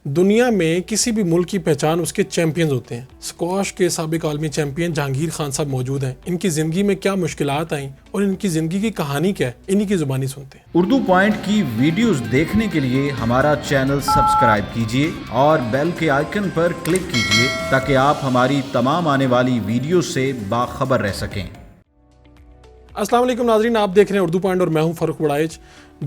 دنیا میں کسی بھی ملک کی پہچان اس کے چیمپئنز ہوتے ہیں۔ اسکواش کے سابق عالمی چیمپئن جہانگیر خان صاحب موجود ہیں۔ ان کی زندگی میں کیا مشکلات آئیں اور ان کی زندگی کی کہانی کیا ہے، انہی کی زبانی سنتے ہیں۔ اردو پوائنٹ کی ویڈیوز دیکھنے کے لیے ہمارا چینل سبسکرائب کیجیے اور بیل کے آئیکن پر کلک کیجیے تاکہ آپ ہماری تمام آنے والی ویڈیوز سے باخبر رہ سکیں۔ السلام علیکم ناظرین، آپ دیکھ رہے ہیں اردو پوائنٹ اور میں ہوں فاروق وڑائچ۔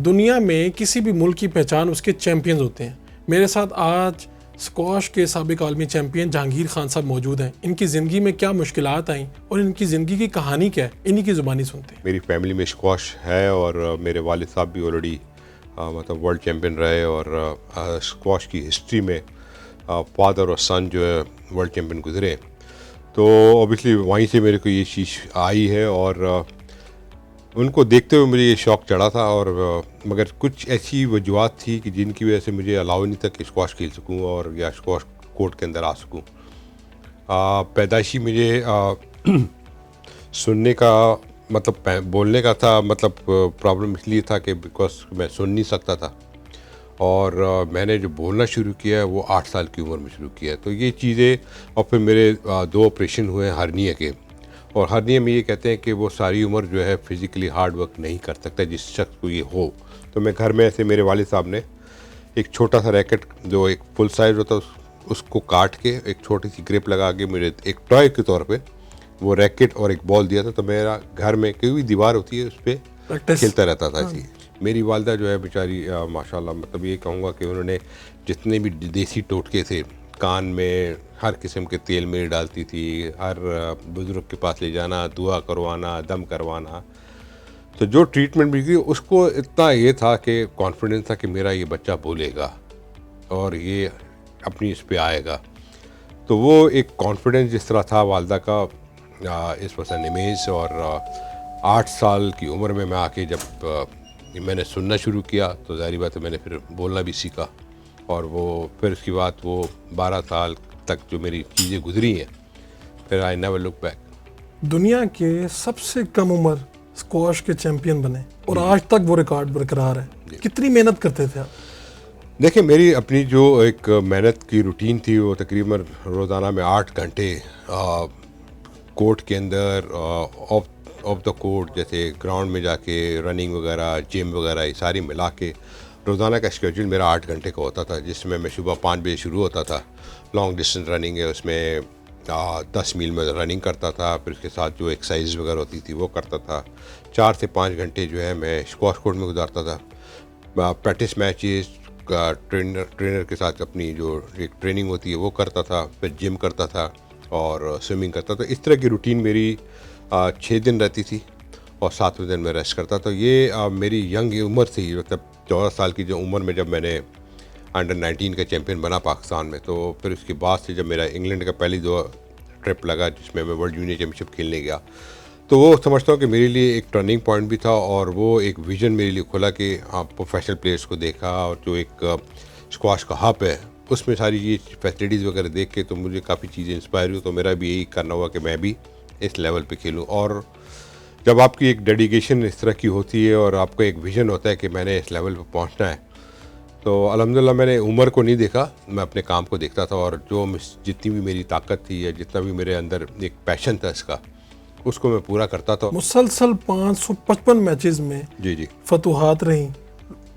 دنیا میں کسی بھی ملک کی پہچان اس کے چیمپئنز ہوتے ہیں۔ میرے ساتھ آج اسکواش کے سابق عالمی چیمپئن جہانگیر خان صاحب موجود ہیں۔ ان کی زندگی میں کیا مشکلات آئیں اور ان کی زندگی کی کہانی کیا ہے، انہی کی زبانی سنتے ہیں۔ میری فیملی میں اسکواش ہے اور میرے والد صاحب بھی آلریڈی مطلب ورلڈ چیمپئن رہے، اور اسکواش کی ہسٹری میں فادر اور سن جو ہے ورلڈ چیمپئن گزرے، تو اوبیسلی وہیں سے میرے کو یہ چیز آئی ہے، اور ان کو دیکھتے ہوئے مجھے یہ شوق چڑھا تھا، اور مگر کچھ ایسی وجوہات تھی کہ جن کی وجہ سے مجھے الاؤ نہیں تھا کہ اسکواش کھیل سکوں اور یا اسکواش کورٹ کے اندر آ سکوں۔ پیدائشی مجھے سننے کا مطلب بولنے کا تھا، مطلب پرابلم اس لیے تھا کہ بیکاز میں سن نہیں سکتا تھا، اور میں نے جو بولنا شروع کیا ہے وہ 8 سال کی عمر میں شروع کیا ہے۔ تو یہ چیزیں، اور پھر میرے 2 آپریشن ہوئے ہیں ہرنیہ کے، اور ہرنیہ میں یہ کہتے ہیں کہ وہ ساری عمر جو ہے فزیکلی ہارڈ ورک نہیں کر سکتا جس شخص کو یہ ہو۔ تو میں گھر میں ایسے میرے والد صاحب نے ایک چھوٹا سا ریکٹ جو ایک فل سائز ہوتا اس کو کاٹ کے ایک چھوٹی سی گرپ لگا کے مجھے ایک ٹوائے کے طور پہ وہ ریکٹ اور ایک بال دیا تھا، تو میرا گھر میں کوئی بھی دیوار ہوتی ہے اس پہ کھیلتا رہتا تھا۔ جی، میری والدہ جو ہے بیچاری ماشاء اللہ، مطلب یہ کہوں گا کہ انہوں نے جتنے بھی دیسی ٹوٹکے تھے، کان میں ہر قسم کے تیل میل ڈالتی تھی، ہر بزرگ کے پاس لے جانا، دعا کروانا، دم کروانا، تو جو ٹریٹمنٹ بھی کی اس کو اتنا یہ تھا کہ کانفیڈنس تھا کہ میرا یہ بچہ بولے گا اور یہ اپنی اس پہ آئے گا۔ تو وہ ایک کانفیڈنس جس طرح تھا والدہ کا اس وسع نمیز، اور 8 سال کی عمر میں آ کے جب میں نے سننا شروع کیا تو ظاہری بات ہے میں نے پھر بولنا بھی سیکھا، اور وہ پھر اس کے بعد وہ 12 سال تک جو میری چیزیں گزری ہیں، پھر آئی نیور لک بیک۔ دنیا کے سب سے کم عمر اسکواش کے چیمپئن بنے اور آج تک وہ ریکارڈ برقرار ہے۔ کتنی محنت کرتے تھے آپ؟ دیکھیں، میری اپنی جو ایک محنت کی روٹین تھی وہ تقریباً روزانہ میں 8 گھنٹے کورٹ کے اندر، آف دا کورٹ، جیسے گراؤنڈ میں جا کے رننگ وغیرہ، جم وغیرہ، یہ ساری ملا کے روزانہ کا اسکیڈول میرا 8 گھنٹے کا ہوتا تھا، جس میں صبح 5 بجے شروع ہوتا تھا۔ لانگ ڈسٹینس رننگ ہے، اس میں 10 میل میں رننگ کرتا تھا، پھر اس کے ساتھ جو ایکسرسائز وغیرہ ہوتی تھی وہ کرتا تھا۔ 4 سے 5 گھنٹے جو ہے میں اسکواش کورٹ میں گزارتا تھا، پریکٹس میچز کا ٹرینر کے ساتھ اپنی جو ایک ٹریننگ ہوتی ہے وہ کرتا تھا، پھر جم کرتا تھا اور سوئمنگ کرتا تھا۔ اس طرح کی روٹین میری 6 دن رہتی تھی، اور 7ویں دن میں ریسٹ کرتا۔ تو یہ میری ینگ عمر تھی، مطلب 14 سال کی جو عمر میں جب میں نے انڈر 19 کا چیمپئن بنا پاکستان میں، تو پھر اس کے بعد سے جب میرا انگلینڈ کا پہلی 2 ٹرپ لگا جس میں ورلڈ جونیئر چیمپئن شپ کھیلنے گیا، تو وہ سمجھتا ہوں کہ میرے لیے ایک ٹرننگ پوائنٹ بھی تھا، اور وہ ایک ویژن میرے لیے کھلا کہ پروفیشنل پلیئرس کو دیکھا، اور جو ایک اسکواش کا ہب ہے اس میں ساری یہ فیسلٹیز وغیرہ دیکھ کے تو مجھے کافی چیزیں انسپائر ہوئی، تو میرا بھی یہی کرنا ہوا کہ میں بھی اس لیول پہ کھیلوں۔ اور جب آپ کی ایک ڈیڈیکیشن اس طرح کی ہوتی ہے اور آپ کا ایک ویژن ہوتا ہے کہ میں نے اس لیول پہ پہنچنا ہے، تو الحمدللہ میں نے عمر کو نہیں دیکھا، میں اپنے کام کو دیکھتا تھا، اور جو جتنی بھی میری طاقت تھی یا جتنا بھی میرے اندر ایک پیشن تھا اس کو میں پورا کرتا تھا۔ مسلسل 555 میچز میں جی فتوحات رہیں،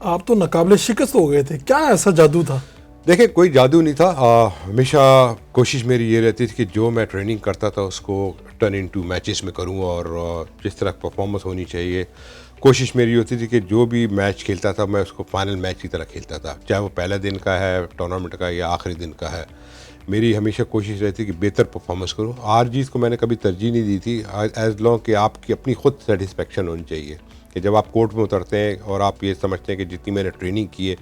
آپ تو ناقابل شکست ہو گئے تھے، کیا ایسا جادو تھا؟ دیکھیں، کوئی جادو نہیں تھا، ہمیشہ کوشش میری یہ رہتی تھی کہ جو میں ٹریننگ کرتا تھا اس کو ٹرن انٹو میچز میں کروں، اور جس طرح پرفارمنس ہونی چاہیے کوشش میری ہوتی تھی کہ جو بھی میچ کھیلتا تھا میں اس کو فائنل میچ کی طرح کھیلتا تھا، چاہے وہ پہلا دن کا ہے ٹورنامنٹ کا یا آخری دن کا ہے۔ میری ہمیشہ کوشش رہتی کہ بہتر پرفارمنس کروں۔ ہار جیت کو میں نے کبھی ترجیح نہیں دی تھی، ایز لانگ کہ آپ کی اپنی خود سیٹسفیکشن ہونی چاہیے، کہ جب آپ کورٹ میں اترتے ہیں اور آپ یہ سمجھتے ہیں کہ جتنی میں نے ٹریننگ کی ہے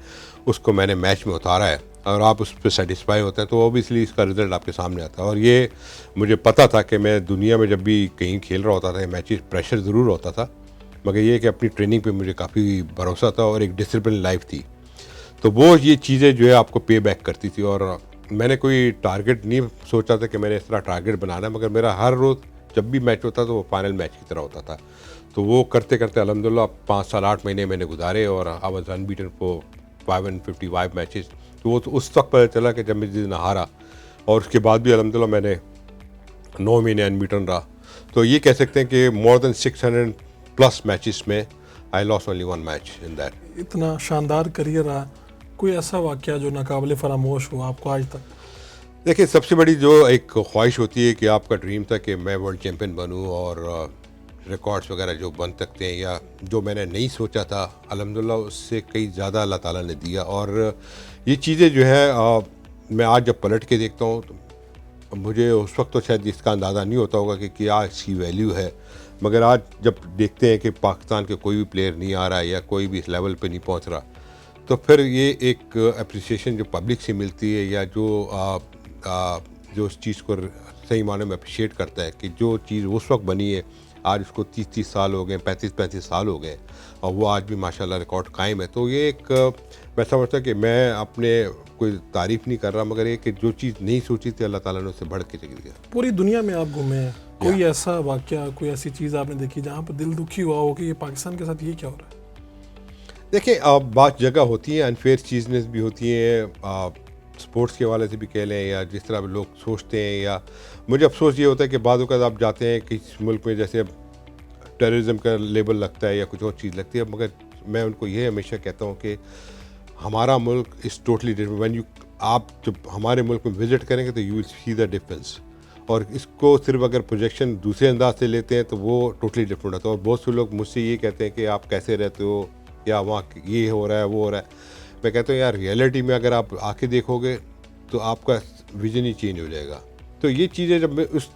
اس کو میں نے میچ میں اتارا ہے، اور آپ اس پہ سیٹسفائی ہوتے ہیں، تو اوبیسلی اس کا رزلٹ آپ کے سامنے آتا ہے۔ اور یہ مجھے پتہ تھا کہ میں دنیا میں جب بھی کہیں کھیل رہا ہوتا تھا میچز، پریشر ضرور ہوتا تھا، مگر یہ کہ اپنی ٹریننگ پہ مجھے کافی بھروسہ تھا اور ایک ڈسپلن لائف تھی، تو وہ یہ چیزیں جو ہے آپ کو پے بیک کرتی تھی۔ اور میں نے کوئی ٹارگیٹ نہیں سوچا تھا کہ میں نے اس طرح ٹارگیٹ بنانا ہے، مگر میرا ہر روز جب بھی میچ ہوتا تو وہ فائنل میچ کی طرح ہوتا تھا۔ تو وہ کرتے کرتے الحمدللہ 5 سال 8 مہینے میں نے گزارے، اور آئی واز انبیٹن فور 555 میچز۔ تو وہ تو اس وقت پتہ چلا کہ جب میں جس دن ہارا، اور اس کے بعد بھی الحمدللہ میں نے 9 مہینے انبیٹن رہا. تو یہ کہہ سکتے ہیں کہ مور دین 600+ میچز میں آئی لاس اونلی 1 میچ ان دیٹ. اتنا شاندار کریئر رہا، کوئی ایسا واقعہ جو ناقابل فراموش ہو آپ کو آج تک؟ دیکھیں، سب سے بڑی جو ایک خواہش ہوتی ہے کہ آپ کا ڈریم تھا کہ میں ورلڈ چیمپئن بنوں، اور ریکارڈز وغیرہ جو بن سکتے ہیں یا جو میں نے نہیں سوچا تھا، الحمدللہ اس سے کئی زیادہ اللہ تعالیٰ نے دیا. اور یہ چیزیں جو ہے میں آج جب پلٹ کے دیکھتا ہوں تو مجھے اس وقت تو شاید اس کا اندازہ نہیں ہوتا ہوگا کہ کیا اس کی ویلیو ہے، مگر آج جب دیکھتے ہیں کہ پاکستان کے کوئی بھی پلیئر نہیں آ رہا ہے یا کوئی بھی اس لیول پہ نہیں پہنچ رہا، تو پھر یہ ایک اپریسیشن جو پبلک سے ملتی ہے، یا جو اس چیز کو صحیح معنی میں اپریشیٹ کرتا ہے کہ جو چیز اس وقت بنی ہے، آج اس کو 30 سال ہو گئے، 35 سال ہو گئے، اور وہ آج بھی ماشاءاللہ ریکارڈ قائم ہے. تو یہ ایک میں سمجھتا کہ میں اپنے کوئی تعریف نہیں کر رہا، مگر یہ کہ جو چیز نہیں سوچی تھی اللہ تعالیٰ نے اسے بڑھ کے چل دیا. پوری دنیا میں آپ گھومے ہیں، کوئی ایسا واقعہ، کوئی ایسی چیز آپ نے دیکھی جہاں پر دل دکھی ہوا ہو کہ یہ پاکستان کے ساتھ یہ کیا ہو رہا ہے؟ دیکھیں، بات جگہ ہوتی ہیں، انفیئر چیزیں بھی ہوتی ہیں، سپورٹس کے حوالے سے بھی کہہ لیں، یا جس طرح لوگ سوچتے ہیں. یا مجھے افسوس یہ ہوتا ہے کہ بعض اوقات آپ جاتے ہیں کسی ملک میں، جیسے اب ٹیررزم کا لیبل لگتا ہے یا کچھ اور چیز لگتی ہے، مگر میں ان کو یہ ہمیشہ کہتا ہوں کہ ہمارا ملک از ٹوٹلی ڈفرنٹ. وین آپ جب ہمارے ملک میں وزٹ کریں گے تو you will C the difference. اور اس کو صرف اگر پروجیکشن دوسرے انداز سے لیتے ہیں تو وہ ٹوٹلی ڈفرینٹ ہوتا ہے. اور بہت سے لوگ مجھ سے یہ کہتے ہیں کہ آپ کیسے رہتے ہو، یا وہاں یہ ہو رہا ہے وہ ہو رہا ہے. میں کہتا ہوں یار، ریئلٹی میں اگر آپ آ کے دیکھو گے تو آپ کا ویژن ہی چینج ہو جائے گا. تو یہ چیزیں جب میں اس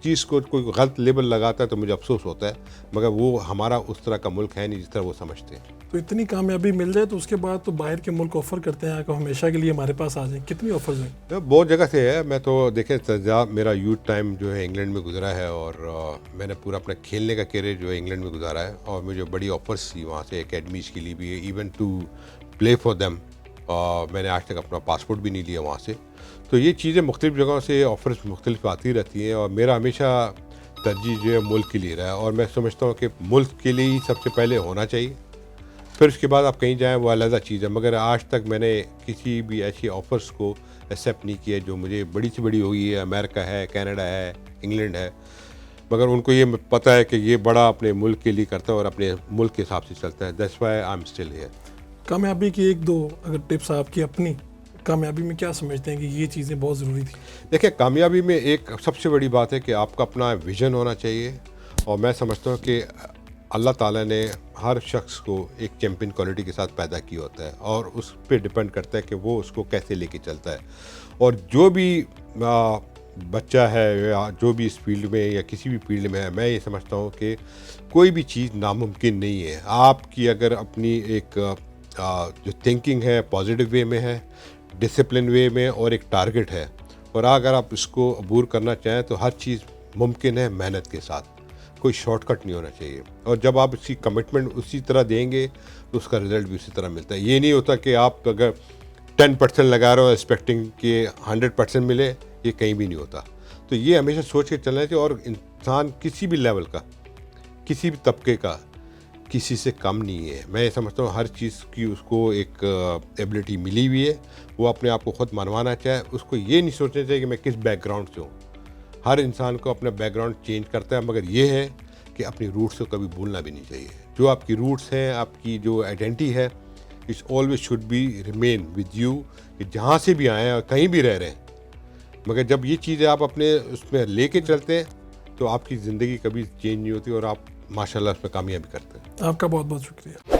چیز کو کوئی غلط لیبل لگاتا ہے تو مجھے افسوس ہوتا ہے، مگر وہ ہمارا اس طرح کا ملک ہے نہیں جس طرح وہ سمجھتے ہیں. تو اتنی کامیابی مل جائے تو اس کے بعد تو باہر کے ملک آفر کرتے ہیں کہ ہمیشہ کے لیے ہمارے پاس آ جائیں. کتنی آفرز ہیں؟ بہت جگہ سے ہے. میں تو دیکھیں، میرا یوتھ ٹائم جو ہے انگلینڈ میں گزرا ہے، اور میں نے پورا اپنا کھیلنے کا کیریئر جو ہے انگلینڈ میں گزارا ہے، اور مجھے بڑی آفرز تھی وہاں سے اکیڈمیز کے لیے بھی، even to play for them. میں نے آج تک اپنا پاسپورٹ بھی نہیں لیا وہاں سے. تو یہ چیزیں مختلف جگہوں سے آفرز مختلف آتی رہتی ہیں، اور میرا ہمیشہ ترجیح جو ہے ملک کے لیے رہا ہے. اور میں سمجھتا ہوں کہ ملک کے لیے ہی سب سے پہلے ہونا چاہیے، پھر اس کے بعد آپ کہیں جائیں وہ علیحدہ چیز ہے. مگر آج تک میں نے کسی بھی ایسی آفرز کو ایکسیپٹ نہیں کیا جو مجھے بڑی سے بڑی ہوئی ہے. امریکہ ہے، کینیڈا ہے، انگلینڈ ہے، مگر ان کو یہ پتہ ہے کہ یہ بڑا اپنے ملک کے لیے کرتا ہے اور اپنے ملک کے حساب سے چلتا ہے. That's why I am still here. کامیابی کی ایک دو اگر ٹپس آپ کی اپنی کامیابی میں کیا سمجھتے ہیں کہ یہ چیزیں بہت ضروری تھیں؟ دیکھیں، کامیابی میں ایک سب سے بڑی بات ہے کہ آپ کا اپنا ویژن ہونا چاہیے. اور میں سمجھتا ہوں کہ اللہ تعالیٰ نے ہر شخص کو ایک چیمپئن کوالٹی کے ساتھ پیدا کیا ہوتا ہے، اور اس پہ ڈپینڈ کرتا ہے کہ وہ اس کو کیسے لے کے چلتا ہے. اور جو بھی بچہ ہے یا جو بھی اس فیلڈ میں یا کسی بھی فیلڈ میں ہے، میں یہ سمجھتا ہوں کہ کوئی بھی چیز ناممکن نہیں ہے. آپ کی اگر اپنی ایک جو تھنکنگ ہے پازیٹیو وے میں ہے، ڈسپلن وے میں، اور ایک ٹارگٹ ہے، اور اگر آپ اس کو عبور کرنا چاہیں تو ہر چیز ممکن ہے محنت کے ساتھ. کوئی شارٹ کٹ نہیں ہونا چاہیے. اور جب آپ اس کی کمٹمنٹ اسی طرح دیں گے تو اس کا رزلٹ بھی اسی طرح ملتا ہے. یہ نہیں ہوتا کہ آپ اگر 10% لگا رہے ہو ایکسپیکٹنگ کہ 100% ملے، یہ کہیں بھی نہیں ہوتا. تو یہ ہمیشہ سوچ کے چلنا چاہیے. اور انسان کسی بھی لیول کا، کسی بھی طبقے کا، کسی سے کم نہیں ہے. میں یہ سمجھتا ہوں ہر چیز کی اس کو ایک ایبلٹی ملی ہوئی ہے. وہ اپنے آپ کو خود منوانا چاہے. اس کو یہ نہیں سوچنا چاہیے کہ میں کس بیک گراؤنڈ سے ہوں. ہر انسان کو اپنا بیک گراؤنڈ چینج کرتا ہے، مگر یہ ہے کہ اپنی روٹس کو کبھی بھولنا بھی نہیں چاہیے. جو آپ کی روٹس ہیں، آپ کی جو آئیڈینٹی ہے، it's always should be remain with you. کہ جہاں سے بھی آئیں اور کہیں بھی رہ رہے ہیں، مگر جب یہ چیزیں آپ اپنے اس میں لے کے چلتے ہیں تو آپ کی زندگی کبھی چینج نہیں ہوتی، اور آپ ماشاءاللہ اس میں کامیابی کرتے ہیں. آپ کا بہت بہت شکریہ.